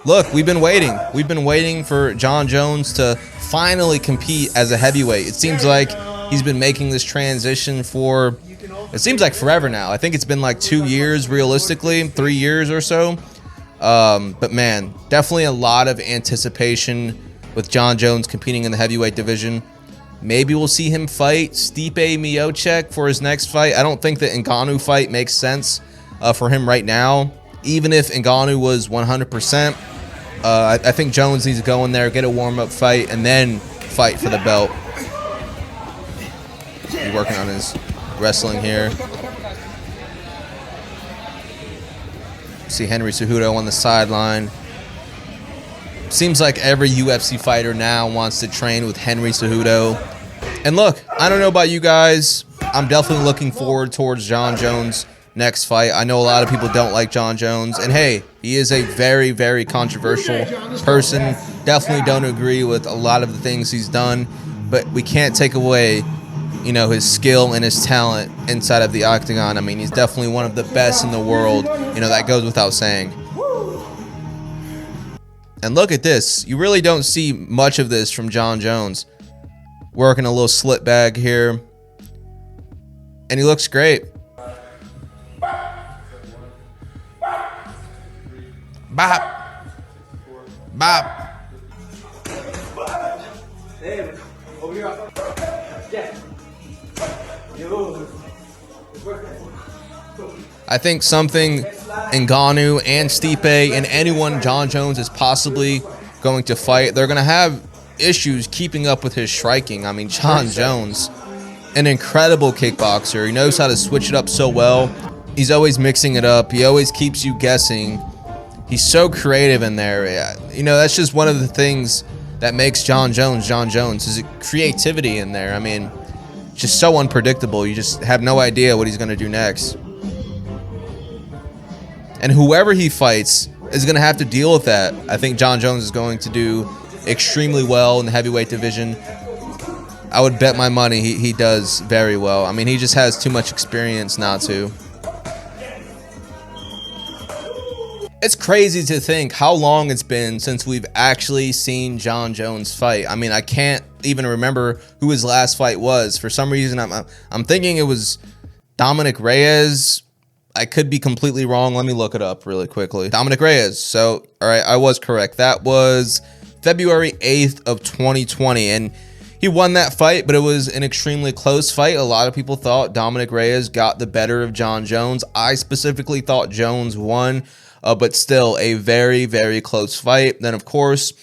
look, we've been waiting. We've been waiting for Jon Jones to finally compete as a heavyweight. It seems like he's been making this transition for, it seems like forever now. I think it's been like 2 years, realistically, 3 years or so. But man, definitely a lot of anticipation with Jon Jones competing in the heavyweight division. Maybe we'll see him fight Stipe Miocic for his next fight. I don't think the Ngannou fight makes sense for him right now. Even if Ngannou was 100%, I think Jones needs to go in there, get a warm-up fight, and then fight for the belt. He's working on his wrestling here. See Henry Cejudo on the sideline. Seems like every UFC fighter now wants to train with Henry Cejudo. And look, I don't know about you guys, I'm definitely looking forward towards Jon Jones' next fight. I know a lot of people don't like Jon Jones, and hey, he is a very, very controversial person. Definitely don't agree with a lot of the things he's done, but we can't take away, you know, his skill and his talent inside of the octagon. I mean, he's definitely one of the best in the world. You know, that goes without saying. And look at this. You really don't see much of this from Jon Jones. Working a little slip bag here. And he looks great. Bop. Bop. I think something Ngannou and Stipe and anyone Jon Jones is possibly going to fight, they're going to have issues keeping up with his striking. I mean, Jon Jones, an incredible kickboxer. He knows how to switch it up so well. He's always mixing it up. He always keeps you guessing. He's so creative in there. You know, that's just one of the things that makes Jon Jones, is creativity in there. I mean, just so unpredictable. You just have no idea what he's going to do next. And whoever he fights is going to have to deal with that. I think Jon Jones is going to do extremely well in the heavyweight division. I would bet my money he does very well. I mean, he just has too much experience not to. It's crazy to think how long it's been since we've actually seen Jon Jones fight. I mean, I can't even remember who his last fight was. For some reason, I'm thinking it was Dominic Reyes. I could be completely wrong. Let me look it up really quickly. Dominic Reyes. So, all right, I was correct. That was February 8th of 2020. And he won that fight, but it was an extremely close fight. A lot of people thought Dominic Reyes got the better of Jon Jones. I specifically thought Jones won, but still a very, very close fight. Then, of course,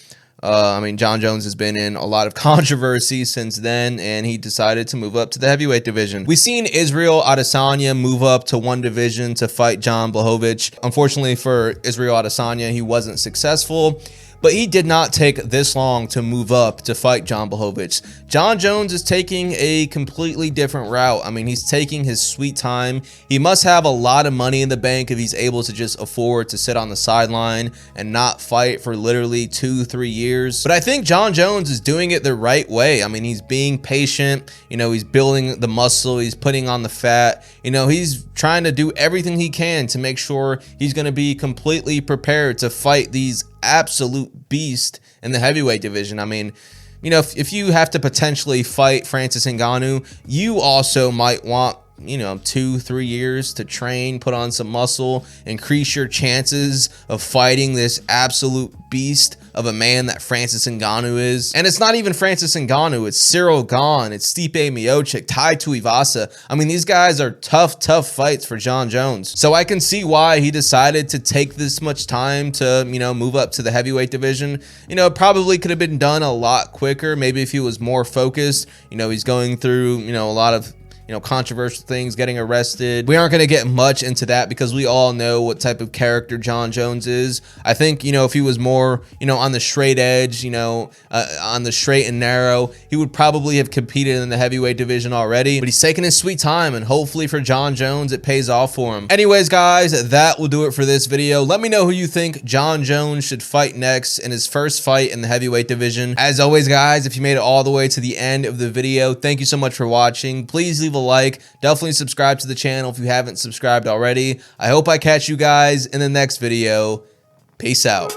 I mean, Jon Jones has been in a lot of controversy since then, and he decided to move up to the heavyweight division. We've seen Ciryl Adesanya move up to one division to fight Jan Blachowicz. Unfortunately for Ciryl Adesanya, he wasn't successful. But he did not take this long to move up to fight Jan Blachowicz. Jon Jones is taking a completely different route. I mean, he's taking his sweet time. He must have a lot of money in the bank if he's able to just afford to sit on the sideline and not fight for literally 2-3 years. But I think Jon Jones is doing it the right way. I mean, he's being patient. You know, he's building the muscle. He's putting on the fat. You know, he's trying to do everything he can to make sure he's going to be completely prepared to fight these absolute beast in the heavyweight division. I mean, you know, if you have to potentially fight Francis Ngannou, you also might want, you know, 2-3 years to train, put on some muscle, increase your chances of fighting this absolute beast of a man that Francis Ngannou is. And it's not even Francis Ngannou, it's Ciryl Gane, it's Stipe Miocic, Tai Tuivasa. I mean, these guys are tough fights for Jon Jones. So I can see why he decided to take this much time to, you know, move up to the heavyweight division. You know, it probably could have been done a lot quicker. Maybe if he was more focused. You know, he's going through, you know, a lot of, you know, controversial things, getting arrested. We aren't going to get much into that because we all know what type of character Jon Jones is. I think, you know, if he was more, you know, on the straight edge, you know, on the straight and narrow, he would probably have competed in the heavyweight division already. But he's taking his sweet time, and hopefully for Jon Jones, it pays off for him. Anyways, guys, that will do it for this video. Let me know who you think Jon Jones should fight next in his first fight in the heavyweight division. As always, guys, if you made it all the way to the end of the video, thank you so much for watching. Please leave a like. Definitely subscribe to the channel if you haven't subscribed already. I hope I catch you guys in the next video. Peace out.